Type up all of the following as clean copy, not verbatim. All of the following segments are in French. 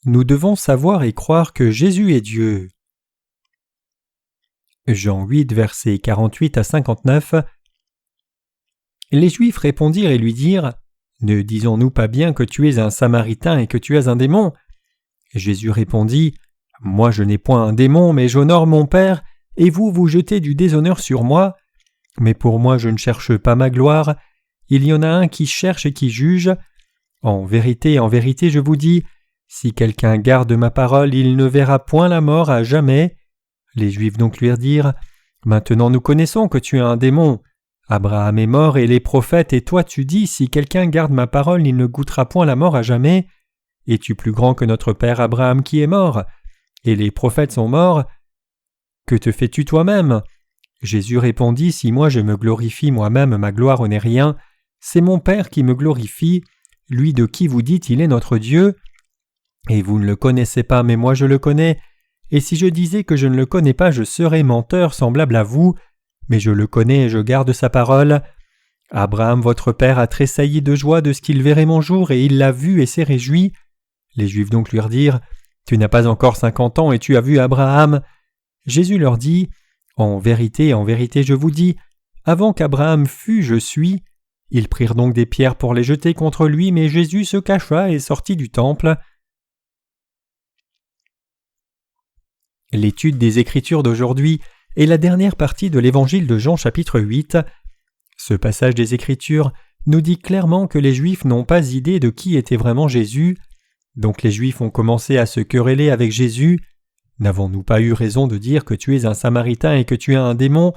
nous devons savoir et croire que Jésus est Dieu. Jean 8, versets 48 à 59. Les Juifs répondirent et lui dirent : « Ne disons-nous pas bien que tu es un Samaritain et que tu es un démon ? » Jésus répondit : « Moi je n'ai point un démon, mais j'honore mon Père, et vous, vous jetez du déshonneur sur moi. Mais pour moi je ne cherche pas ma gloire. Il y en a un qui cherche et qui juge. En vérité, je vous dis, si quelqu'un garde ma parole, il ne verra point la mort à jamais. » Les Juifs donc lui dirent : « Maintenant nous connaissons que tu es un démon. Abraham est mort et les prophètes, et toi tu dis, si quelqu'un garde ma parole, il ne goûtera point la mort à jamais. Es-tu plus grand que notre père Abraham qui est mort ? Et les prophètes sont morts. Que te fais-tu toi-même ? » Jésus répondit : « Si moi je me glorifie moi-même, ma gloire n'est rien. C'est mon Père qui me glorifie, lui de qui vous dites il est notre Dieu. Et vous ne le connaissez pas, mais moi je le connais. Et si je disais que je ne le connais pas, je serais menteur semblable à vous. Mais je le connais et je garde sa parole. Abraham votre père a tressailli de joie de ce qu'il verrait mon jour, et il l'a vu et s'est réjoui. » Les Juifs donc lui dirent : « Tu n'as pas encore 50 ans et tu as vu Abraham. » Jésus leur dit : « En vérité, je vous dis, avant qu'Abraham fût, je suis. » Ils prirent donc des pierres pour les jeter contre lui, mais Jésus se cacha et sortit du temple. L'étude des Écritures d'aujourd'hui est la dernière partie de l'Évangile de Jean chapitre 8. Ce passage des Écritures nous dit clairement que les Juifs n'ont pas idée de qui était vraiment Jésus. Donc les Juifs ont commencé à se quereller avec Jésus. « N'avons-nous pas eu raison de dire que tu es un Samaritain et que tu es un démon ?»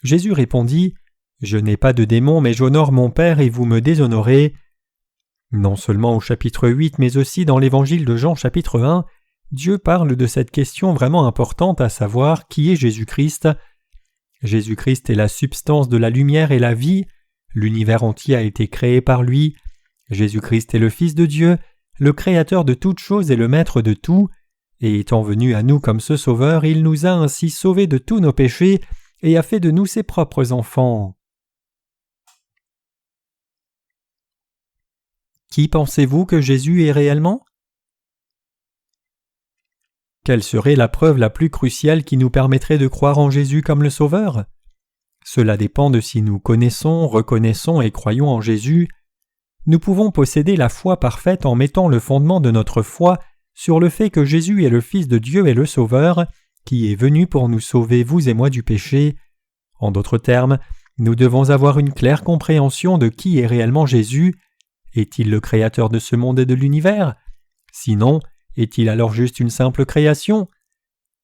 Jésus répondit : « Je n'ai pas de démon, mais j'honore mon Père et vous me déshonorez. » Non seulement au chapitre 8, mais aussi dans l'Évangile de Jean chapitre 1, Dieu parle de cette question vraiment importante, à savoir qui est Jésus-Christ. Jésus-Christ est la substance de la lumière et la vie. L'univers entier a été créé par lui. Jésus-Christ est le Fils de Dieu, le Créateur de toutes choses et le Maître de tout. Et étant venu à nous comme ce Sauveur, il nous a ainsi sauvés de tous nos péchés et a fait de nous ses propres enfants. Qui pensez-vous que Jésus est réellement ? Quelle serait la preuve la plus cruciale qui nous permettrait de croire en Jésus comme le Sauveur ? Cela dépend de si nous connaissons, reconnaissons et croyons en Jésus. Nous pouvons posséder la foi parfaite en mettant le fondement de notre foi sur le fait que Jésus est le Fils de Dieu et le Sauveur, qui est venu pour nous sauver, vous et moi, du péché. En d'autres termes, nous devons avoir une claire compréhension de qui est réellement Jésus. Est-il le Créateur de ce monde et de l'univers ? Sinon, est-il alors juste une simple création ?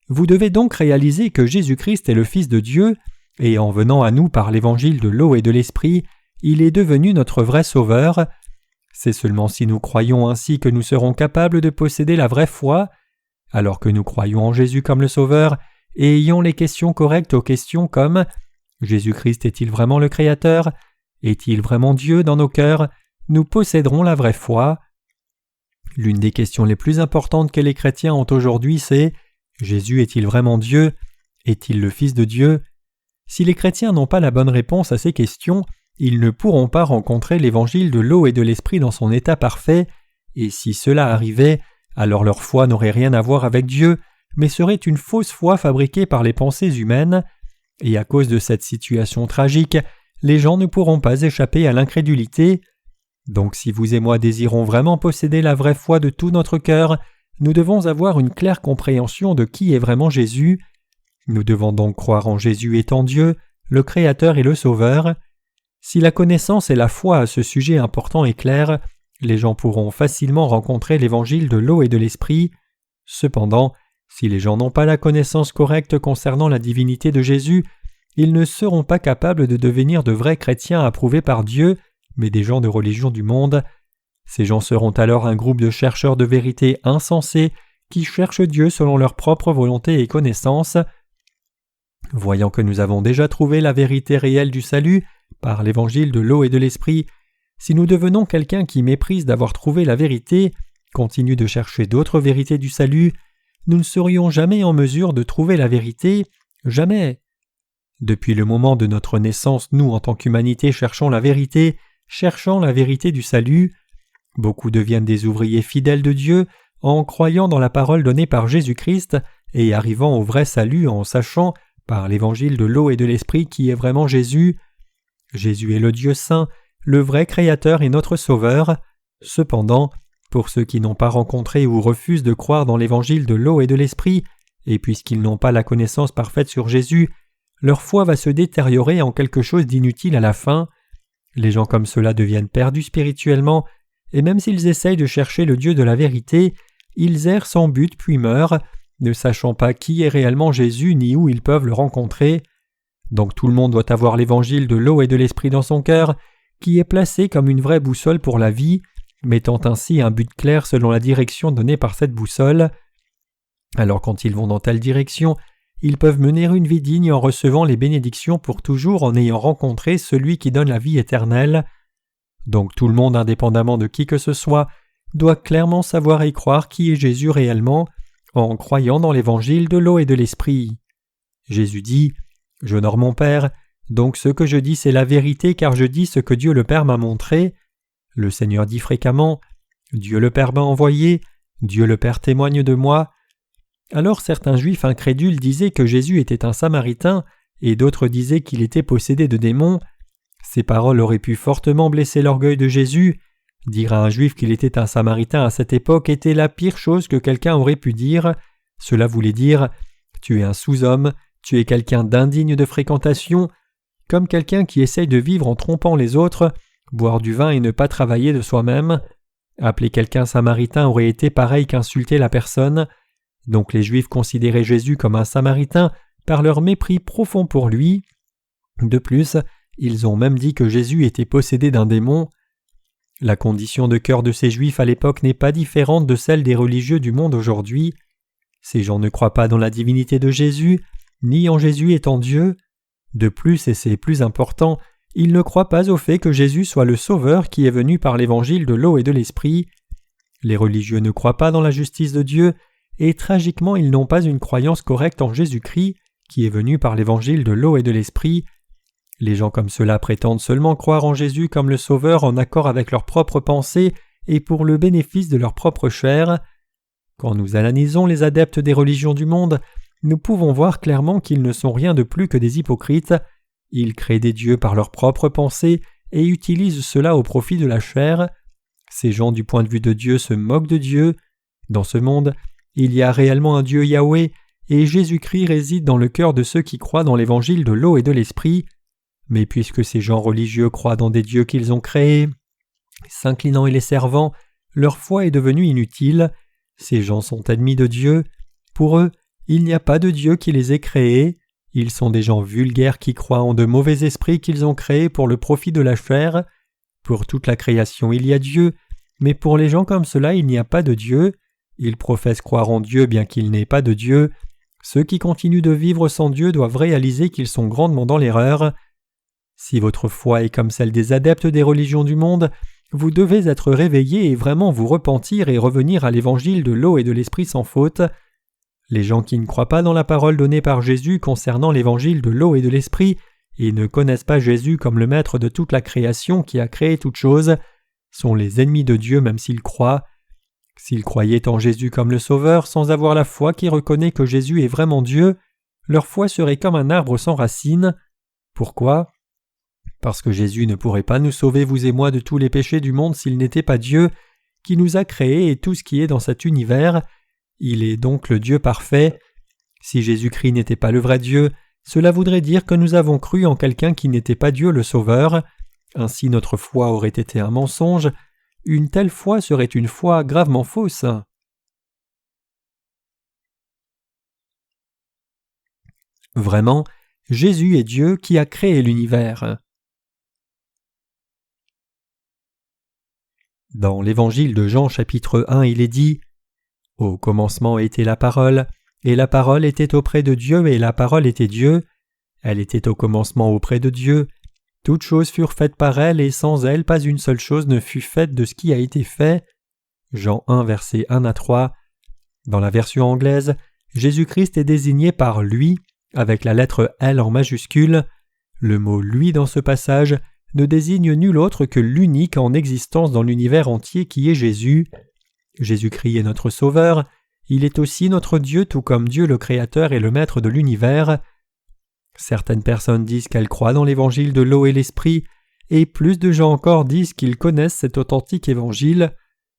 Vous devez donc réaliser que Jésus-Christ est le Fils de Dieu, et en venant à nous par l'évangile de l'eau et de l'esprit, il est devenu notre vrai Sauveur. C'est seulement si nous croyons ainsi que nous serons capables de posséder la vraie foi. Alors que nous croyons en Jésus comme le Sauveur, et ayons les questions correctes aux questions comme « Jésus-Christ est-il vraiment le Créateur ? Est-il vraiment Dieu dans nos cœurs ? » nous posséderons la vraie foi. L'une des questions les plus importantes que les chrétiens ont aujourd'hui, c'est « Jésus est-il vraiment Dieu ? Est-il le Fils de Dieu ?» Si les chrétiens n'ont pas la bonne réponse à ces questions, ils ne pourront pas rencontrer l'évangile de l'eau et de l'esprit dans son état parfait, et si cela arrivait, alors leur foi n'aurait rien à voir avec Dieu, mais serait une fausse foi fabriquée par les pensées humaines, et à cause de cette situation tragique, les gens ne pourront pas échapper à l'incrédulité. Donc si vous et moi désirons vraiment posséder la vraie foi de tout notre cœur, nous devons avoir une claire compréhension de qui est vraiment Jésus. Nous devons donc croire en Jésus étant Dieu, le Créateur et le Sauveur. Si la connaissance et la foi à ce sujet important est claire, les gens pourront facilement rencontrer l'évangile de l'eau et de l'esprit. Cependant, si les gens n'ont pas la connaissance correcte concernant la divinité de Jésus, ils ne seront pas capables de devenir de vrais chrétiens approuvés par Dieu, mais des gens de religion du monde. Ces gens seront alors un groupe de chercheurs de vérité insensés qui cherchent Dieu selon leur propre volonté et connaissance. Voyant que nous avons déjà trouvé la vérité réelle du salut par l'évangile de l'eau et de l'esprit, si nous devenons quelqu'un qui méprise d'avoir trouvé la vérité, continue de chercher d'autres vérités du salut, nous ne serions jamais en mesure de trouver la vérité, jamais. Depuis le moment de notre naissance, nous, en tant qu'humanité, cherchons la vérité du salut. Beaucoup deviennent des ouvriers fidèles de Dieu, en croyant dans la parole donnée par Jésus-Christ et arrivant au vrai salut en sachant, par l'évangile de l'eau et de l'esprit, qui est vraiment Jésus. Jésus est le Dieu saint, le vrai Créateur et notre Sauveur. Cependant, pour ceux qui n'ont pas rencontré ou refusent de croire dans l'évangile de l'eau et de l'esprit, et puisqu'ils n'ont pas la connaissance parfaite sur Jésus, leur foi va se détériorer en quelque chose d'inutile à la fin. Les gens comme cela deviennent perdus spirituellement, et même s'ils essayent de chercher le Dieu de la vérité, ils errent sans but puis meurent, ne sachant pas qui est réellement Jésus ni où ils peuvent le rencontrer. Donc tout le monde doit avoir l'évangile de l'eau et de l'esprit dans son cœur, qui est placé comme une vraie boussole pour la vie, mettant ainsi un but clair selon la direction donnée par cette boussole. Alors quand ils vont dans telle direction, ils peuvent mener une vie digne en recevant les bénédictions pour toujours en ayant rencontré celui qui donne la vie éternelle. Donc tout le monde, indépendamment de qui que ce soit, doit clairement savoir et croire qui est Jésus réellement, en croyant dans l'évangile de l'eau et de l'esprit. Jésus dit « J'honore mon Père, donc ce que je dis c'est la vérité car je dis ce que Dieu le Père m'a montré. » Le Seigneur dit fréquemment « Dieu le Père m'a envoyé, Dieu le Père témoigne de moi. » Alors certains Juifs incrédules disaient que Jésus était un Samaritain et d'autres disaient qu'il était possédé de démons. Ces paroles auraient pu fortement blesser l'orgueil de Jésus. Dire à un Juif qu'il était un Samaritain à cette époque était la pire chose que quelqu'un aurait pu dire. Cela voulait dire « Tu es un sous-homme, tu es quelqu'un d'indigne de fréquentation », comme quelqu'un qui essaye de vivre en trompant les autres, boire du vin et ne pas travailler de soi-même. Appeler quelqu'un Samaritain aurait été pareil qu'insulter la personne. Donc les Juifs considéraient Jésus comme un Samaritain par leur mépris profond pour lui. De plus, ils ont même dit que Jésus était possédé d'un démon. La condition de cœur de ces Juifs à l'époque n'est pas différente de celle des religieux du monde aujourd'hui. Ces gens ne croient pas dans la divinité de Jésus, ni en Jésus étant Dieu. De plus, et c'est plus important, ils ne croient pas au fait que Jésus soit le Sauveur qui est venu par l'évangile de l'eau et de l'esprit. Les religieux ne croient pas dans la justice de Dieu, et tragiquement ils n'ont pas une croyance correcte en Jésus-Christ, qui est venu par l'évangile de l'eau et de l'esprit. Les gens comme cela prétendent seulement croire en Jésus comme le Sauveur en accord avec leurs propres pensées et pour le bénéfice de leur propre chair. Quand nous analysons les adeptes des religions du monde, nous pouvons voir clairement qu'ils ne sont rien de plus que des hypocrites. Ils créent des dieux par leurs propres pensées et utilisent cela au profit de la chair. Ces gens du point de vue de Dieu se moquent de Dieu. Dans ce monde, il y a réellement un Dieu Yahweh et Jésus-Christ réside dans le cœur de ceux qui croient dans l'évangile de l'eau et de l'esprit. Mais puisque ces gens religieux croient dans des dieux qu'ils ont créés, s'inclinant et les servant, leur foi est devenue inutile. Ces gens sont ennemis de Dieu. Pour eux, il n'y a pas de Dieu qui les ait créés. Ils sont des gens vulgaires qui croient en de mauvais esprits qu'ils ont créés pour le profit de la chair. Pour toute la création, il y a Dieu, mais pour les gens comme cela, il n'y a pas de Dieu. Ils professent croire en Dieu bien qu'il n'ait pas de Dieu. Ceux qui continuent de vivre sans Dieu doivent réaliser qu'ils sont grandement dans l'erreur. Si votre foi est comme celle des adeptes des religions du monde, vous devez être réveillés et vraiment vous repentir et revenir à l'évangile de l'eau et de l'esprit sans faute. Les gens qui ne croient pas dans la parole donnée par Jésus concernant l'évangile de l'eau et de l'esprit et ne connaissent pas Jésus comme le maître de toute la création qui a créé toute chose, sont les ennemis de Dieu même s'ils croient. S'ils croyaient en Jésus comme le Sauveur sans avoir la foi qui reconnaît que Jésus est vraiment Dieu, leur foi serait comme un arbre sans racines. Pourquoi ? Parce que Jésus ne pourrait pas nous sauver, vous et moi, de tous les péchés du monde s'il n'était pas Dieu, qui nous a créés et tout ce qui est dans cet univers. Il est donc le Dieu parfait. Si Jésus-Christ n'était pas le vrai Dieu, cela voudrait dire que nous avons cru en quelqu'un qui n'était pas Dieu le Sauveur. Ainsi notre foi aurait été un mensonge. Une telle foi serait une foi gravement fausse. Vraiment, Jésus est Dieu qui a créé l'univers. Dans l'évangile de Jean chapitre 1, il est dit « Au commencement était la parole, et la parole était auprès de Dieu, et la parole était Dieu. Elle était au commencement auprès de Dieu. Toutes choses furent faites par elle, et sans elle, pas une seule chose ne fut faite de ce qui a été fait. » Jean 1, versets 1 à 3. Dans la version anglaise, Jésus-Christ est désigné par « lui » avec la lettre L en majuscule. Le mot « lui » dans ce passage ne désigne nul autre que l'unique en existence dans l'univers entier qui est Jésus. Jésus-Christ est notre Sauveur, il est aussi notre Dieu tout comme Dieu le Créateur et le Maître de l'univers. Certaines personnes disent qu'elles croient dans l'évangile de l'eau et l'esprit, et plus de gens encore disent qu'ils connaissent cet authentique évangile.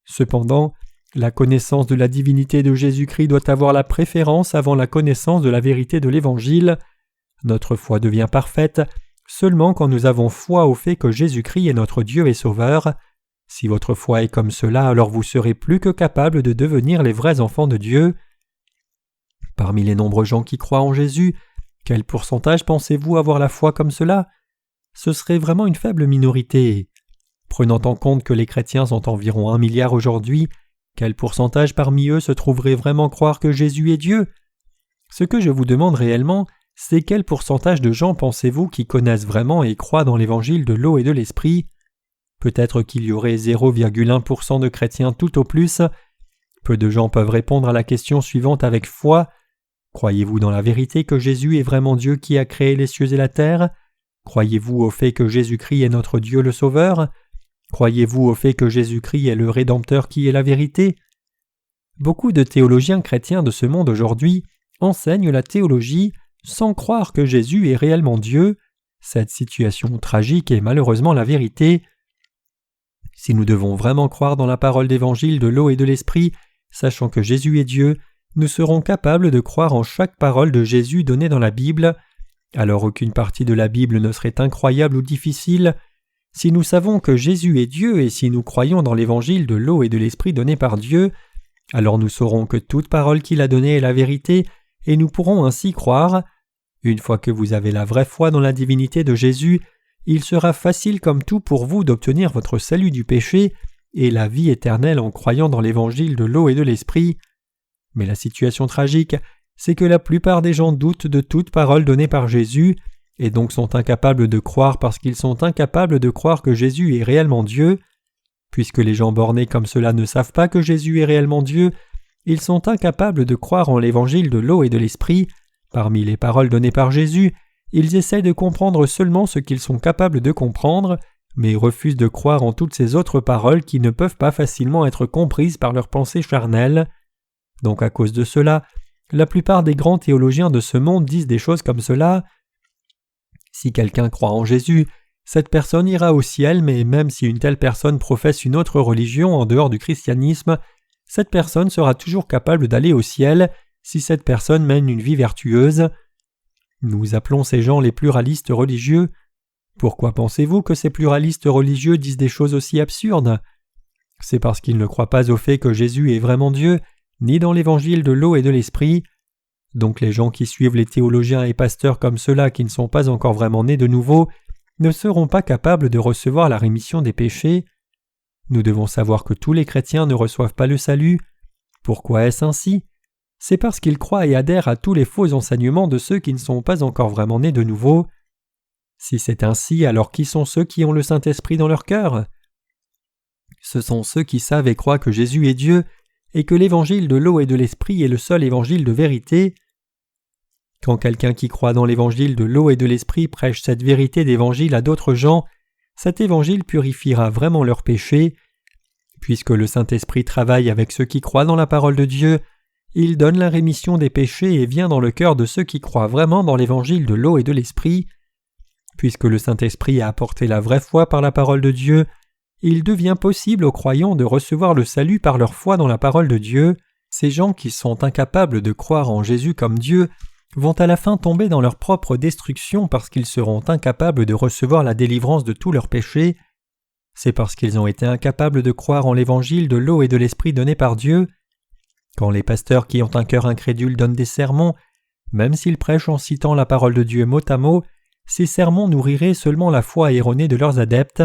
Cependant, la connaissance de la divinité de Jésus-Christ doit avoir la préférence avant la connaissance de la vérité de l'évangile. Notre foi devient parfaite seulement quand nous avons foi au fait que Jésus-Christ est notre Dieu et Sauveur. Si votre foi est comme cela, alors vous serez plus que capable de devenir les vrais enfants de Dieu. Parmi les nombreux gens qui croient en Jésus, quel pourcentage pensez-vous avoir la foi comme cela? Ce serait vraiment une faible minorité. Prenant en compte que les chrétiens sont environ 1 milliard aujourd'hui, quel pourcentage parmi eux se trouverait vraiment croire que Jésus est Dieu? Ce que je vous demande réellement, c'est quel pourcentage de gens pensez-vous qui connaissent vraiment et croient dans l'évangile de l'eau et de l'esprit? Peut-être qu'il y aurait 0,1% de chrétiens tout au plus. Peu de gens peuvent répondre à la question suivante avec foi. Croyez-vous dans la vérité que Jésus est vraiment Dieu qui a créé les cieux et la terre? Croyez-vous au fait que Jésus-Christ est notre Dieu le Sauveur? Croyez-vous au fait que Jésus-Christ est le Rédempteur qui est la vérité? Beaucoup de théologiens chrétiens de ce monde aujourd'hui enseignent la théologie sans croire que Jésus est réellement Dieu. Cette situation tragique est malheureusement la vérité. Si nous devons vraiment croire dans la parole d'évangile de l'eau et de l'esprit, sachant que Jésus est Dieu, nous serons capables de croire en chaque parole de Jésus donnée dans la Bible. Alors aucune partie de la Bible ne serait incroyable ou difficile. Si nous savons que Jésus est Dieu et si nous croyons dans l'évangile de l'eau et de l'esprit donné par Dieu, alors nous saurons que toute parole qu'il a donnée est la vérité et nous pourrons ainsi croire. Une fois que vous avez la vraie foi dans la divinité de Jésus, il sera facile comme tout pour vous d'obtenir votre salut du péché et la vie éternelle en croyant dans l'évangile de l'eau et de l'esprit. Mais la situation tragique, c'est que la plupart des gens doutent de toute parole donnée par Jésus, et donc sont incapables de croire parce qu'ils sont incapables de croire que Jésus est réellement Dieu. Puisque les gens bornés comme cela ne savent pas que Jésus est réellement Dieu, ils sont incapables de croire en l'évangile de l'eau et de l'esprit. Parmi les paroles données par Jésus, ils essaient de comprendre seulement ce qu'ils sont capables de comprendre, mais refusent de croire en toutes ces autres paroles qui ne peuvent pas facilement être comprises par leurs pensées charnelles. Donc à cause de cela, la plupart des grands théologiens de ce monde disent des choses comme cela. Si quelqu'un croit en Jésus, cette personne ira au ciel, mais même si une telle personne professe une autre religion en dehors du christianisme, cette personne sera toujours capable d'aller au ciel si cette personne mène une vie vertueuse. Nous appelons ces gens les pluralistes religieux. Pourquoi pensez-vous que ces pluralistes religieux disent des choses aussi absurdes? C'est parce qu'ils ne croient pas au fait que Jésus est vraiment Dieu, ni dans l'évangile de l'eau et de l'esprit. Donc les gens qui suivent les théologiens et pasteurs comme ceux-là qui ne sont pas encore vraiment nés de nouveau ne seront pas capables de recevoir la rémission des péchés. Nous devons savoir que tous les chrétiens ne reçoivent pas le salut. Pourquoi est-ce ainsi? C'est parce qu'ils croient et adhèrent à tous les faux enseignements de ceux qui ne sont pas encore vraiment nés de nouveau. Si c'est ainsi, alors qui sont ceux qui ont le Saint-Esprit dans leur cœur? Ce sont ceux qui savent et croient que Jésus est Dieu et que l'évangile de l'eau et de l'esprit est le seul évangile de vérité. Quand quelqu'un qui croit dans l'évangile de l'eau et de l'esprit prêche cette vérité d'évangile à d'autres gens, cet évangile purifiera vraiment leurs péchés. Puisque le Saint-Esprit travaille avec ceux qui croient dans la parole de Dieu, il donne la rémission des péchés et vient dans le cœur de ceux qui croient vraiment dans l'évangile de l'eau et de l'esprit. Puisque le Saint-Esprit a apporté la vraie foi par la parole de Dieu, il devient possible aux croyants de recevoir le salut par leur foi dans la parole de Dieu. Ces gens qui sont incapables de croire en Jésus comme Dieu vont à la fin tomber dans leur propre destruction parce qu'ils seront incapables de recevoir la délivrance de tous leurs péchés. C'est parce qu'ils ont été incapables de croire en l'évangile de l'eau et de l'esprit donné par Dieu. Quand les pasteurs qui ont un cœur incrédule donnent des sermons, même s'ils prêchent en citant la parole de Dieu mot à mot, ces sermons nourriraient seulement la foi erronée de leurs adeptes.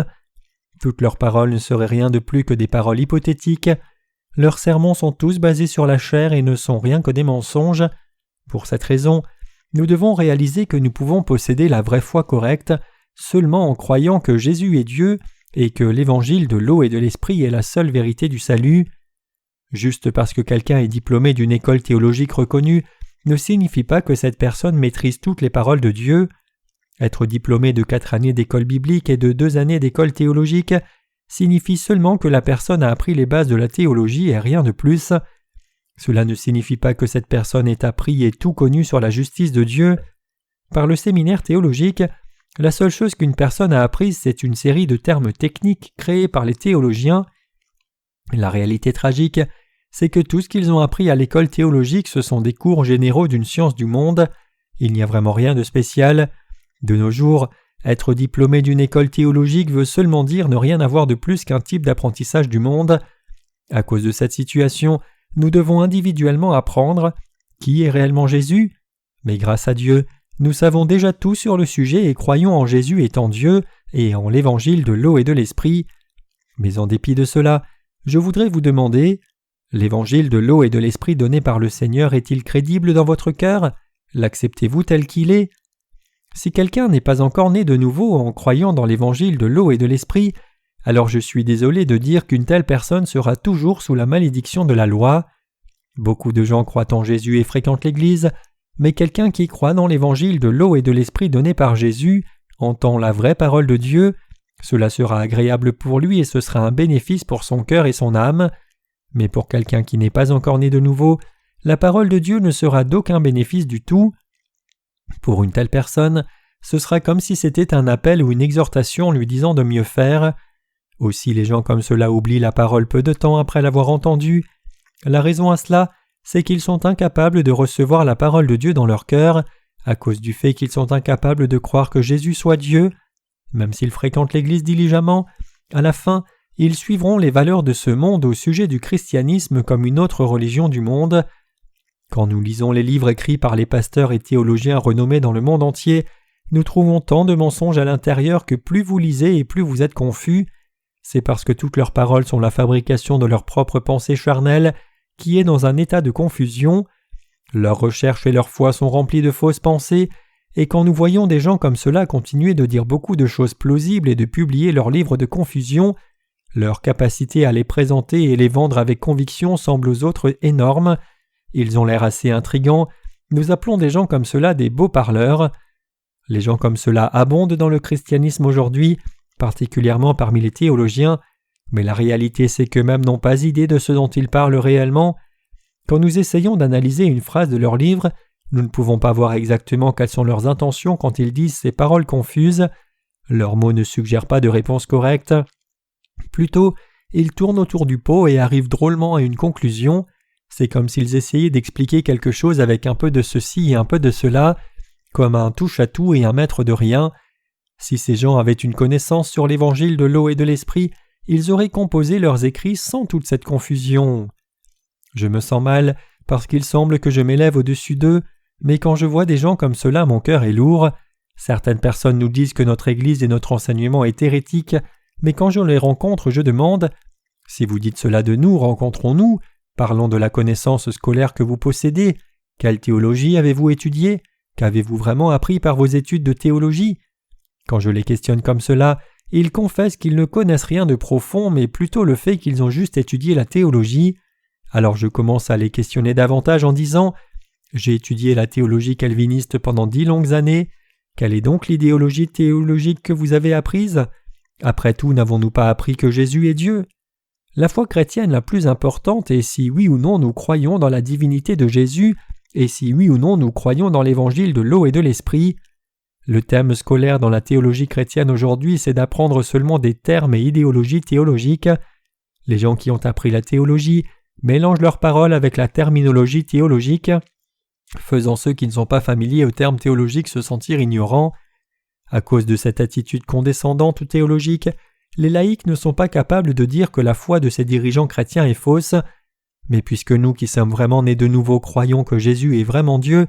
Toutes leurs paroles ne seraient rien de plus que des paroles hypothétiques. Leurs sermons sont tous basés sur la chair et ne sont rien que des mensonges. Pour cette raison, nous devons réaliser que nous pouvons posséder la vraie foi correcte seulement en croyant que Jésus est Dieu et que l'évangile de l'eau et de l'esprit est la seule vérité du salut. Juste parce que quelqu'un est diplômé d'une école théologique reconnue ne signifie pas que cette personne maîtrise toutes les paroles de Dieu. Être diplômé de 4 années d'école biblique et de 2 années d'école théologique, signifie seulement que la personne a appris les bases de la théologie et rien de plus. Cela ne signifie pas que cette personne ait appris et tout connu sur la justice de Dieu. Par le séminaire théologique, la seule chose qu'une personne a apprise, c'est une série de termes techniques créés par les théologiens. La réalité tragique, c'est que tout ce qu'ils ont appris à l'école théologique, ce sont des cours généraux d'une science du monde. Il n'y a vraiment rien de spécial. De nos jours, être diplômé d'une école théologique veut seulement dire ne rien avoir de plus qu'un type d'apprentissage du monde. À cause de cette situation, nous devons individuellement apprendre qui est réellement Jésus. Mais grâce à Dieu, nous savons déjà tout sur le sujet et croyons en Jésus étant Dieu et en l'évangile de l'eau et de l'esprit. Mais en dépit de cela, je voudrais vous demander, l'évangile de l'eau et de l'esprit donné par le Seigneur est-il crédible dans votre cœur? L'acceptez-vous tel qu'il est? Si quelqu'un n'est pas encore né de nouveau en croyant dans l'évangile de l'eau et de l'esprit, alors je suis désolé de dire qu'une telle personne sera toujours sous la malédiction de la loi. Beaucoup de gens croient en Jésus et fréquentent l'Église, mais quelqu'un qui croit dans l'évangile de l'eau et de l'esprit donné par Jésus entend la vraie parole de Dieu. Cela sera agréable pour lui et ce sera un bénéfice pour son cœur et son âme. Mais pour quelqu'un qui n'est pas encore né de nouveau, la parole de Dieu ne sera d'aucun bénéfice du tout. Pour une telle personne, ce sera comme si c'était un appel ou une exhortation lui disant de mieux faire. Aussi les gens comme cela oublient la parole peu de temps après l'avoir entendue. La raison à cela, c'est qu'ils sont incapables de recevoir la parole de Dieu dans leur cœur, à cause du fait qu'ils sont incapables de croire que Jésus soit Dieu. Même s'ils fréquentent l'Église diligemment, à la fin, ils suivront les valeurs de ce monde au sujet du christianisme comme une autre religion du monde. Quand nous lisons les livres écrits par les pasteurs et théologiens renommés dans le monde entier, nous trouvons tant de mensonges à l'intérieur que plus vous lisez et plus vous êtes confus. C'est parce que toutes leurs paroles sont la fabrication de leur propre pensée charnelle qui est dans un état de confusion. Leurs recherches et leur foi sont remplies de fausses pensées, et quand nous voyons des gens comme cela continuer de dire beaucoup de choses plausibles et de publier leurs livres de confusion, leur capacité à les présenter et les vendre avec conviction semble aux autres énorme. Ils ont l'air assez intrigants. Nous appelons des gens comme cela des beaux parleurs. Les gens comme cela abondent dans le christianisme aujourd'hui, particulièrement parmi les théologiens, mais la réalité c'est qu'eux-mêmes n'ont pas idée de ce dont ils parlent réellement. Quand nous essayons d'analyser une phrase de leur livre, nous ne pouvons pas voir exactement quelles sont leurs intentions quand ils disent ces paroles confuses. Leurs mots ne suggèrent pas de réponse correcte. Plutôt, ils tournent autour du pot et arrivent drôlement à une conclusion. C'est comme s'ils essayaient d'expliquer quelque chose avec un peu de ceci et un peu de cela, comme un touche-à-tout et un maître de rien. Si ces gens avaient une connaissance sur l'évangile de l'eau et de l'esprit, ils auraient composé leurs écrits sans toute cette confusion. Je me sens mal parce qu'il semble que je m'élève au-dessus d'eux, mais quand je vois des gens comme cela, mon cœur est lourd. Certaines personnes nous disent que notre Église et notre enseignement est hérétique, mais quand je les rencontre, je demande « Si vous dites cela de nous, rencontrons-nous ? Parlons de la connaissance scolaire que vous possédez. Quelle théologie avez-vous étudiée ? Qu'avez-vous vraiment appris par vos études de théologie ?» Quand je les questionne comme cela, ils confessent qu'ils ne connaissent rien de profond, mais plutôt le fait qu'ils ont juste étudié la théologie. Alors je commence à les questionner davantage en disant « J'ai étudié la théologie calviniste pendant 10 longues années. Quelle est donc l'idéologie théologique que vous avez apprise ? Après tout, n'avons-nous pas appris que Jésus est Dieu ? La foi chrétienne la plus importante est si oui ou non nous croyons dans la divinité de Jésus et si oui ou non nous croyons dans l'évangile de l'eau et de l'esprit. Le thème scolaire dans la théologie chrétienne aujourd'hui, c'est d'apprendre seulement des termes et idéologies théologiques. Les gens qui ont appris la théologie mélangent leurs paroles avec la terminologie théologique, faisant ceux qui ne sont pas familiers aux termes théologiques se sentir ignorants. À cause de cette attitude condescendante ou théologique, les laïcs ne sont pas capables de dire que la foi de ces dirigeants chrétiens est fausse. Mais puisque nous qui sommes vraiment nés de nouveau croyons que Jésus est vraiment Dieu,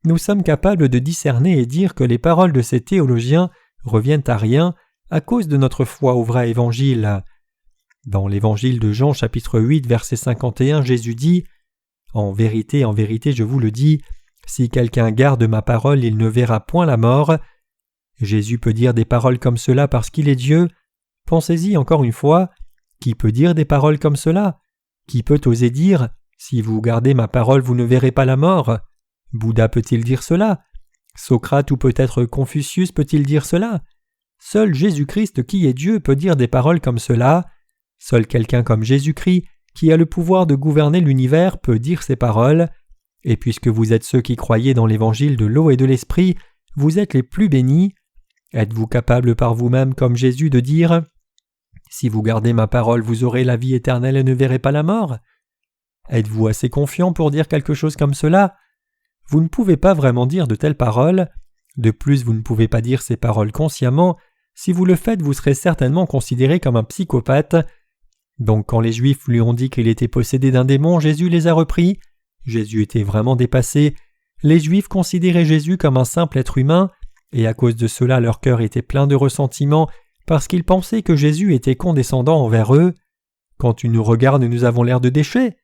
nous sommes capables de discerner et dire que les paroles de ces théologiens reviennent à rien à cause de notre foi au vrai évangile. Dans l'évangile de Jean chapitre 8 verset 51, Jésus dit « En vérité, je vous le dis, si quelqu'un garde ma parole, il ne verra point la mort. » Jésus peut dire des paroles comme cela parce qu'il est Dieu. Pensez-y encore une fois, qui peut dire des paroles comme cela ? Qui peut oser dire « Si vous gardez ma parole, vous ne verrez pas la mort » ? Bouddha peut-il dire cela ? Socrate ou peut-être Confucius peut-il dire cela ? Seul Jésus-Christ qui est Dieu peut dire des paroles comme cela. Seul quelqu'un comme Jésus-Christ, qui a le pouvoir de gouverner l'univers, peut dire ces paroles. Et puisque vous êtes ceux qui croyez dans l'évangile de l'eau et de l'esprit, vous êtes les plus bénis. Êtes-vous capable par vous-même comme Jésus de dire « Si vous gardez ma parole, vous aurez la vie éternelle et ne verrez pas la mort » Êtes-vous assez confiant pour dire quelque chose comme cela? Vous ne pouvez pas vraiment dire de telles paroles. De plus, vous ne pouvez pas dire ces paroles consciemment. Si vous le faites, vous serez certainement considéré comme un psychopathe. Donc quand les Juifs lui ont dit qu'il était possédé d'un démon, Jésus les a repris. Jésus était vraiment dépassé. Les Juifs considéraient Jésus comme un simple être humain, et à cause de cela leur cœur était plein de ressentiment, parce qu'ils pensaient que Jésus était condescendant envers eux. Quand tu nous regardes, nous avons l'air de déchets.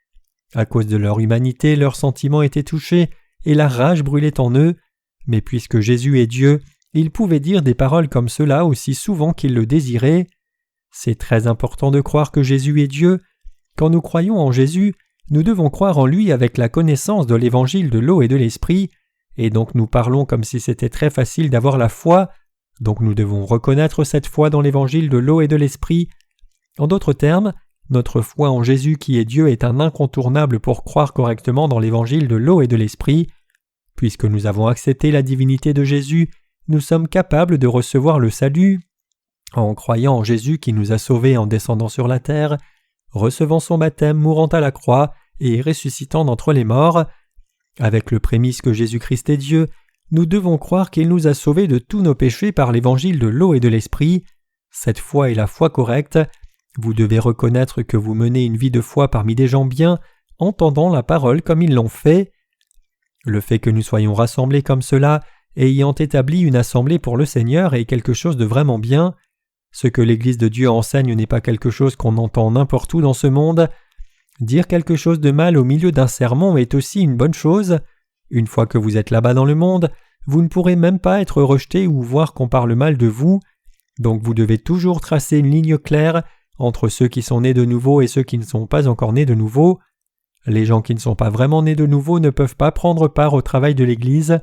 À cause de leur humanité, leurs sentiments étaient touchés, et la rage brûlait en eux. Mais puisque Jésus est Dieu, il pouvait dire des paroles comme cela aussi souvent qu'il le désirait. C'est très important de croire que Jésus est Dieu. Quand nous croyons en Jésus, nous devons croire en lui avec la connaissance de l'évangile de l'eau et de l'esprit, et donc nous parlons comme si c'était très facile d'avoir la foi, donc nous devons reconnaître cette foi dans l'évangile de l'eau et de l'esprit. En d'autres termes, notre foi en Jésus qui est Dieu est un incontournable pour croire correctement dans l'évangile de l'eau et de l'esprit. Puisque nous avons accepté la divinité de Jésus, nous sommes capables de recevoir le salut. En croyant en Jésus qui nous a sauvés en descendant sur la terre, recevant son baptême, mourant à la croix et ressuscitant d'entre les morts, avec le prémisse que Jésus-Christ est Dieu, nous devons croire qu'il nous a sauvés de tous nos péchés par l'évangile de l'eau et de l'esprit. Cette foi est la foi correcte. Vous devez reconnaître que vous menez une vie de foi parmi des gens bien, entendant la parole comme ils l'ont fait. Le fait que nous soyons rassemblés comme cela, ayant établi une assemblée pour le Seigneur, est quelque chose de vraiment bien. Ce que l'Église de Dieu enseigne n'est pas quelque chose qu'on entend n'importe où dans ce monde. Dire quelque chose de mal au milieu d'un sermon est aussi une bonne chose. Une fois que vous êtes là-bas dans le monde, vous ne pourrez même pas être rejeté ou voir qu'on parle mal de vous. Donc vous devez toujours tracer une ligne claire entre ceux qui sont nés de nouveau et ceux qui ne sont pas encore nés de nouveau. Les gens qui ne sont pas vraiment nés de nouveau ne peuvent pas prendre part au travail de l'Église.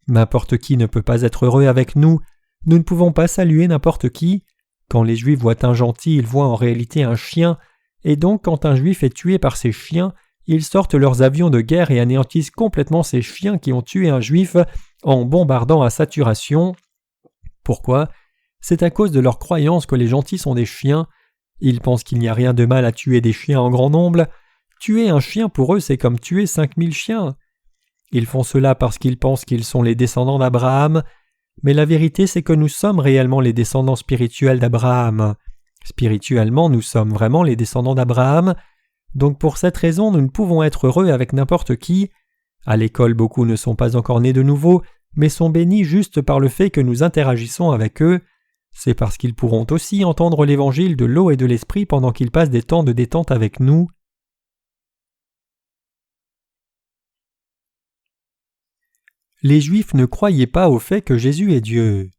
N'importe qui ne peut pas être heureux avec nous. Nous ne pouvons pas saluer n'importe qui. Quand les Juifs voient un gentil, ils voient en réalité un chien, et donc quand un Juif est tué par ces chiens, ils sortent leurs avions de guerre et anéantissent complètement ces chiens qui ont tué un Juif en bombardant à saturation. Pourquoi? C'est à cause de leur croyance que les gentils sont des chiens. Ils pensent qu'il n'y a rien de mal à tuer des chiens en grand nombre. Tuer un chien pour eux, c'est comme tuer 5000 chiens. Ils font cela parce qu'ils pensent qu'ils sont les descendants d'Abraham, mais la vérité c'est que nous sommes réellement les descendants spirituels d'Abraham. Spirituellement, nous sommes vraiment les descendants d'Abraham, donc pour cette raison nous ne pouvons être heureux avec n'importe qui. À l'école, beaucoup ne sont pas encore nés de nouveau, mais sont bénis juste par le fait que nous interagissons avec eux. C'est parce qu'ils pourront aussi entendre l'évangile de l'eau et de l'esprit pendant qu'ils passent des temps de détente avec nous. Les Juifs ne croyaient pas au fait que Jésus est Dieu.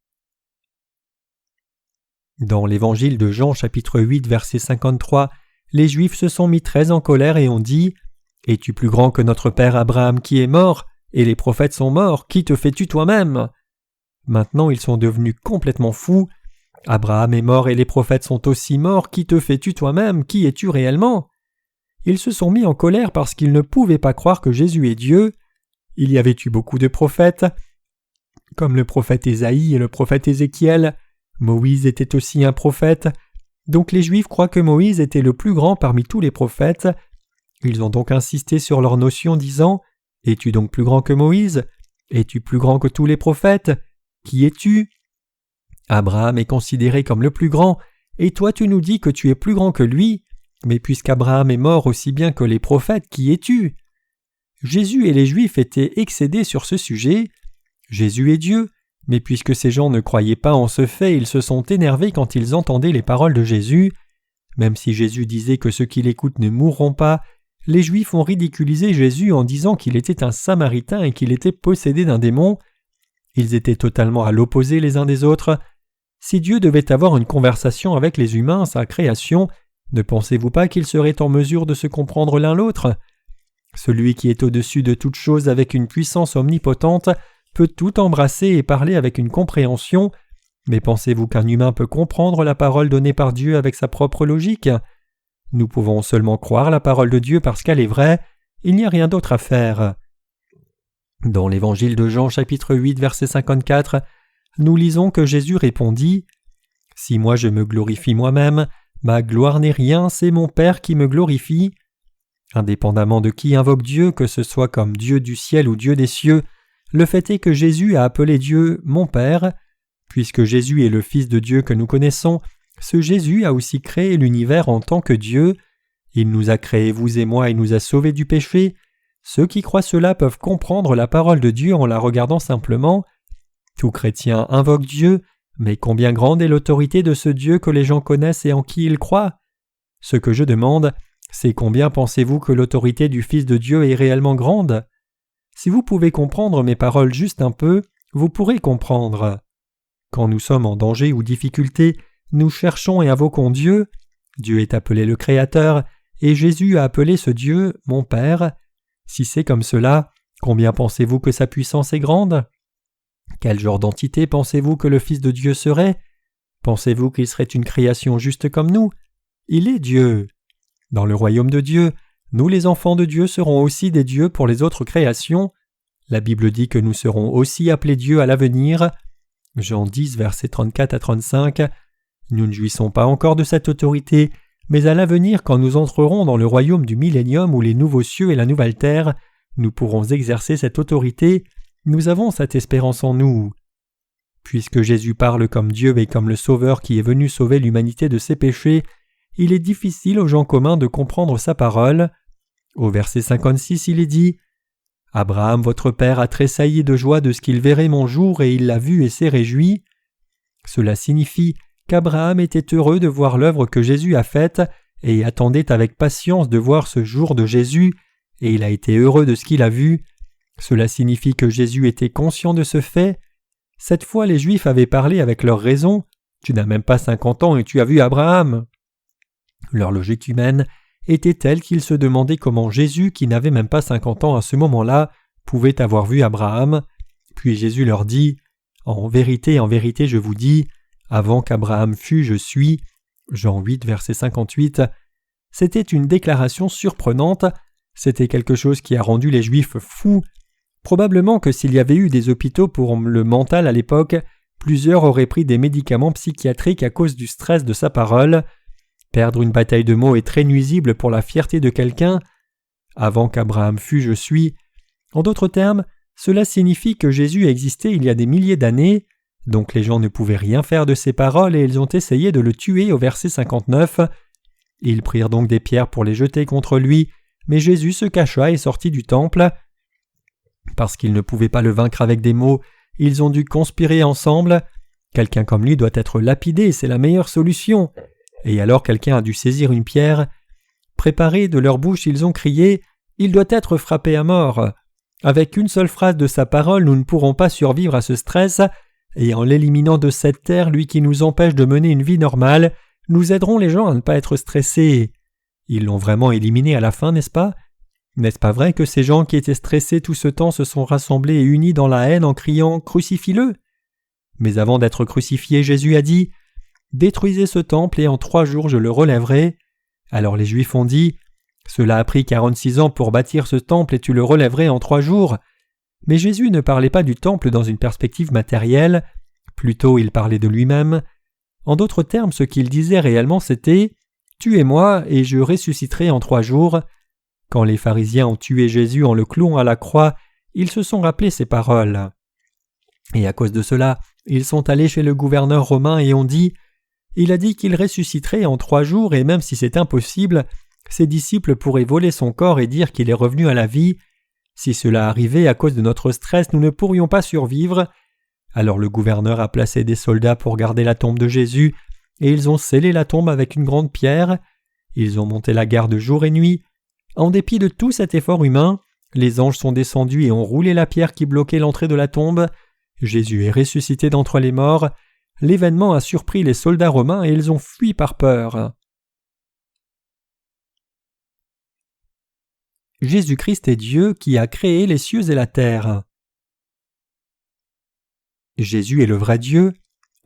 Dans l'évangile de Jean chapitre 8 verset 53, les Juifs se sont mis très en colère et ont dit « Es-tu plus grand que notre père Abraham qui est mort, et les prophètes sont morts, qui te fais-tu toi-même » Maintenant ils sont devenus complètement fous. Abraham est mort et les prophètes sont aussi morts, qui te fais-tu toi-même, qui es-tu réellement? Ils se sont mis en colère parce qu'ils ne pouvaient pas croire que Jésus est Dieu. Il y avait eu beaucoup de prophètes, comme le prophète Ésaïe et le prophète Ézéchiel. Moïse était aussi un prophète. Donc les Juifs croient que Moïse était le plus grand parmi tous les prophètes. Ils ont donc insisté sur leur notion disant « Es-tu donc plus grand que Moïse? Es-tu plus grand que tous les prophètes? Qui es-tu » Abraham est considéré comme le plus grand, et toi tu nous dis que tu es plus grand que lui. Mais puisqu'Abraham est mort aussi bien que les prophètes, qui es-tu? Jésus et les Juifs étaient excédés sur ce sujet. Jésus est Dieu, mais puisque ces gens ne croyaient pas en ce fait, ils se sont énervés quand ils entendaient les paroles de Jésus. Même si Jésus disait que ceux qui l'écoutent ne mourront pas, les Juifs ont ridiculisé Jésus en disant qu'il était un Samaritain et qu'il était possédé d'un démon. Ils étaient totalement à l'opposé les uns des autres. Si Dieu devait avoir une conversation avec les humains, sa création, ne pensez-vous pas qu'ils seraient en mesure de se comprendre l'un l'autre? Celui qui est au-dessus de toute chose avec une puissance omnipotente peut tout embrasser et parler avec une compréhension, Mais pensez-vous qu'un humain peut comprendre la parole donnée par Dieu avec sa propre logique ? Nous pouvons seulement croire la parole de Dieu parce qu'elle est vraie, il n'y a rien d'autre à faire. Dans l'Évangile de Jean chapitre 8 verset 54, nous lisons que Jésus répondit « Si moi je me glorifie moi-même, ma gloire n'est rien, c'est mon Père qui me glorifie. » Indépendamment de qui invoque Dieu, que ce soit comme Dieu du ciel ou Dieu des cieux, le fait est que Jésus a appelé Dieu « mon Père ». Puisque Jésus est le Fils de Dieu que nous connaissons, ce Jésus a aussi créé l'univers en tant que Dieu. Il nous a créés, vous et moi, et nous a sauvés du péché. Ceux qui croient cela peuvent comprendre la parole de Dieu en la regardant simplement. Tout chrétien invoque Dieu, mais combien grande est l'autorité de ce Dieu que les gens connaissent et en qui ils croient ? Ce que je demande, c'est combien pensez-vous que l'autorité du Fils de Dieu est réellement grande ? Si vous pouvez comprendre mes paroles juste un peu, vous pourrez comprendre. Quand nous sommes en danger ou difficulté, nous cherchons et invoquons Dieu. Dieu est appelé le Créateur, et Jésus a appelé ce Dieu « mon Père ». Si c'est comme cela, combien pensez-vous que sa puissance est grande ? Quel genre d'entité pensez-vous que le Fils de Dieu serait ? Pensez-vous qu'il serait une création juste comme nous ? Il est Dieu. Dans le royaume de Dieu, nous les enfants de Dieu serons aussi des dieux pour les autres créations. La Bible dit que nous serons aussi appelés dieux à l'avenir. Jean 10, versets 34 à 35. Nous ne jouissons pas encore de cette autorité, mais à l'avenir, quand nous entrerons dans le royaume du millénium où les nouveaux cieux et la nouvelle terre, nous pourrons exercer cette autorité. Nous avons cette espérance en nous. Puisque Jésus parle comme Dieu et comme le Sauveur qui est venu sauver l'humanité de ses péchés, il est difficile aux gens communs de comprendre sa parole. Au verset 56, il est dit « Abraham, votre père, a tressailli de joie de ce qu'il verrait mon jour et il l'a vu et s'est réjoui. » Cela signifie qu'Abraham était heureux de voir l'œuvre que Jésus a faite et attendait avec patience de voir ce jour de Jésus, et il a été heureux de ce qu'il a vu. Cela signifie que Jésus était conscient de ce fait. Cette fois, les Juifs avaient parlé avec leur raison. « Tu n'as même pas 50 ans et tu as vu Abraham !» Leur logique humaine était telle qu'ils se demandaient comment Jésus, qui n'avait même pas 50 ans à ce moment-là, pouvait avoir vu Abraham. Puis Jésus leur dit « en vérité, je vous dis, avant qu'Abraham fût, je suis. » Jean 8, verset 58. C'était une déclaration surprenante. C'était quelque chose qui a rendu les Juifs fous. Probablement que s'il y avait eu des hôpitaux pour le mental à l'époque, plusieurs auraient pris des médicaments psychiatriques à cause du stress de sa parole. Perdre une bataille de mots est très nuisible pour la fierté de quelqu'un. Avant qu'Abraham fût, je suis. En d'autres termes, cela signifie que Jésus existait il y a des milliers d'années, donc les gens ne pouvaient rien faire de ses paroles et ils ont essayé de le tuer au verset 59. Ils prirent donc des pierres pour les jeter contre lui, mais Jésus se cacha et sortit du temple. Parce qu'ils ne pouvaient pas le vaincre avec des mots, ils ont dû conspirer ensemble. Quelqu'un comme lui doit être lapidé, c'est la meilleure solution. Et alors quelqu'un a dû saisir une pierre. Préparés de leur bouche, ils ont crié « Il doit être frappé à mort !» Avec une seule phrase de sa parole, nous ne pourrons pas survivre à ce stress, et en l'éliminant de cette terre, lui qui nous empêche de mener une vie normale, nous aiderons les gens à ne pas être stressés. Ils l'ont vraiment éliminé à la fin, n'est-ce pas ? N'est-ce pas vrai que ces gens qui étaient stressés tout ce temps se sont rassemblés et unis dans la haine en criant « Crucifie-le » ? Mais avant d'être crucifié, Jésus a dit « Détruisez ce temple et en 3 jours je le relèverai. » Alors les Juifs ont dit « Cela a pris 46 ans pour bâtir ce temple et tu le relèverais en 3 jours. » Mais Jésus ne parlait pas du temple dans une perspective matérielle, plutôt il parlait de lui-même. En d'autres termes, ce qu'il disait réellement c'était « Tuez-moi et je ressusciterai en 3 jours. » Quand les pharisiens ont tué Jésus en le clouant à la croix, ils se sont rappelés ces paroles. Et à cause de cela, ils sont allés chez le gouverneur romain et ont dit « Il a dit qu'il ressusciterait en 3 jours et même si c'est impossible, ses disciples pourraient voler son corps et dire qu'il est revenu à la vie. Si cela arrivait à cause de notre stress, nous ne pourrions pas survivre. » Alors le gouverneur a placé des soldats pour garder la tombe de Jésus et ils ont scellé la tombe avec une grande pierre. Ils ont monté la garde jour et nuit. En dépit de tout cet effort humain, les anges sont descendus et ont roulé la pierre qui bloquait l'entrée de la tombe. Jésus est ressuscité d'entre les morts. L'événement a surpris les soldats romains et ils ont fui par peur. Jésus-Christ est Dieu qui a créé les cieux et la terre. Jésus est le vrai Dieu.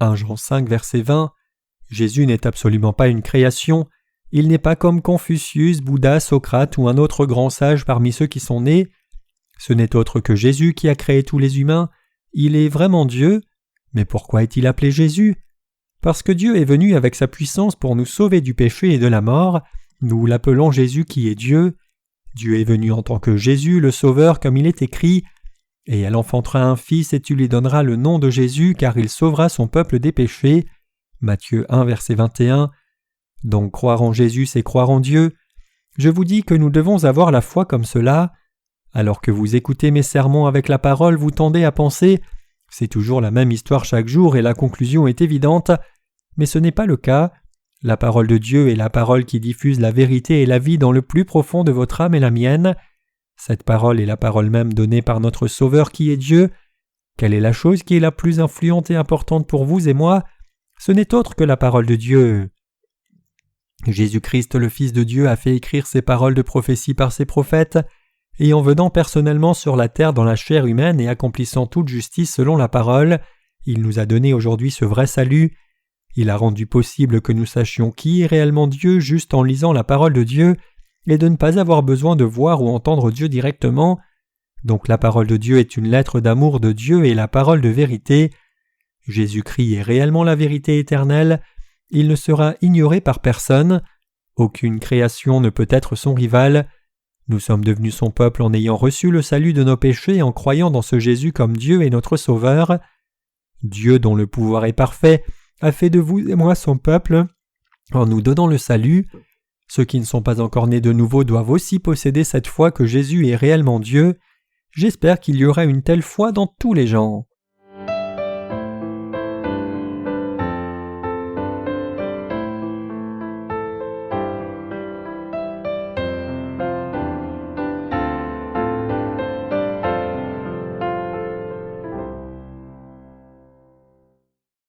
1 Jean 5, verset 20. Jésus n'est absolument pas une création. Il n'est pas comme Confucius, Bouddha, Socrate ou un autre grand sage parmi ceux qui sont nés. Ce n'est autre que Jésus qui a créé tous les humains. Il est vraiment Dieu. Mais pourquoi est-il appelé Jésus? Parce que Dieu est venu avec sa puissance pour nous sauver du péché et de la mort. Nous l'appelons Jésus qui est Dieu. Dieu est venu en tant que Jésus, le Sauveur, comme il est écrit. Et elle enfantera un fils et tu lui donneras le nom de Jésus, car il sauvera son peuple des péchés. Matthieu 1, verset 21. Donc croire en Jésus, c'est croire en Dieu. Je vous dis que nous devons avoir la foi comme cela. Alors que vous écoutez mes sermons avec la parole, vous tendez à penser « c'est toujours la même histoire chaque jour et la conclusion est évidente », mais ce n'est pas le cas. La parole de Dieu est la parole qui diffuse la vérité et la vie dans le plus profond de votre âme et la mienne. Cette parole est la parole même donnée par notre Sauveur qui est Dieu. Quelle est la chose qui est la plus influente et importante pour vous et moi? Ce n'est autre que la parole de Dieu. Jésus-Christ, le Fils de Dieu, a fait écrire ces paroles de prophétie par ses prophètes, et en venant personnellement sur la terre dans la chair humaine et accomplissant toute justice selon la parole, il nous a donné aujourd'hui ce vrai salut. Il a rendu possible que nous sachions qui est réellement Dieu juste en lisant la parole de Dieu et de ne pas avoir besoin de voir ou entendre Dieu directement. Donc la parole de Dieu est une lettre d'amour de Dieu et la parole de vérité. Jésus-Christ est réellement la vérité éternelle. Il ne sera ignoré par personne. Aucune création ne peut être son rival. Nous sommes devenus son peuple en ayant reçu le salut de nos péchés et en croyant dans ce Jésus comme Dieu et notre Sauveur. Dieu, dont le pouvoir est parfait, a fait de vous et moi son peuple en nous donnant le salut. Ceux qui ne sont pas encore nés de nouveau doivent aussi posséder cette foi que Jésus est réellement Dieu. J'espère qu'il y aura une telle foi dans tous les gens.